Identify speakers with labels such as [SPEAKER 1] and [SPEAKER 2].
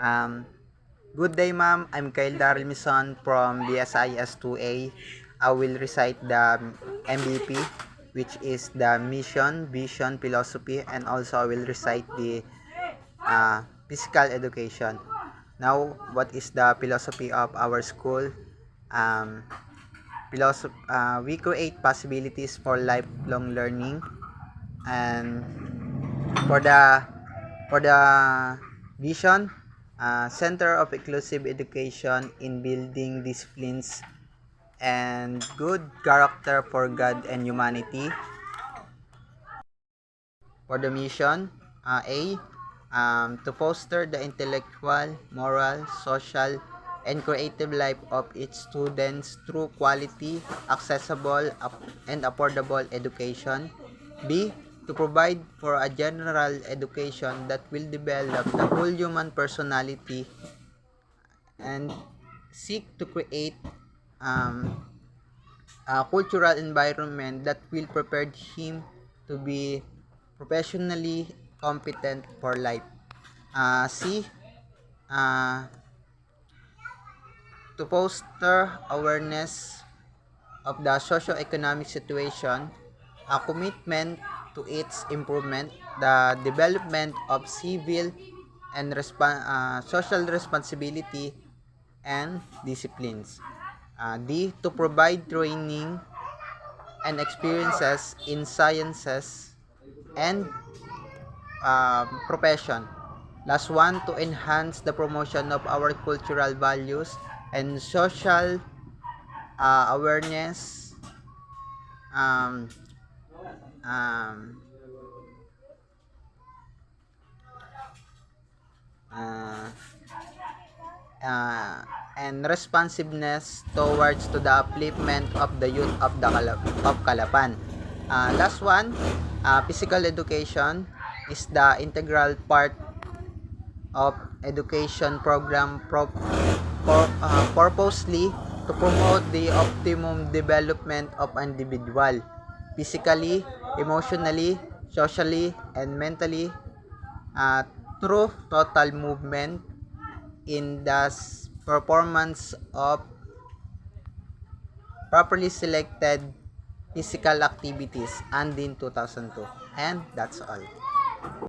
[SPEAKER 1] Um, Good day, ma'am. I'm Kyle Daryl Mison from BSIS 2A. I will recite the MVP, which is the mission, vision, philosophy, and also I will recite the physical education. Now, what is the philosophy of our school? Um, we create possibilities for lifelong learning, and for the vision, Center of Inclusive Education in building disciplines and good character for God and humanity. For the mission, to foster the intellectual, moral, social, and creative life of its students through quality, accessible, and affordable education. B. To provide for a general education that will develop the whole human personality and seek to create um, a cultural environment that will prepare him to be professionally competent for life. C. Uh, to foster awareness of the socio-economic situation, a commitment to its improvement, the development of civil and social responsibility and disciplines. D. To provide training and experiences in sciences and profession. Last one, to enhance the promotion of our cultural values and social awareness, um, um, uh, uh, and responsiveness towards to the upliftment of the youth of Calapan. Last one, physical education is the integral part of education program purposely to promote the optimum development of individual physically, emotionally, socially, and mentally uh, through total movement in the performance of properly selected physical activities and in 2002. And that's all.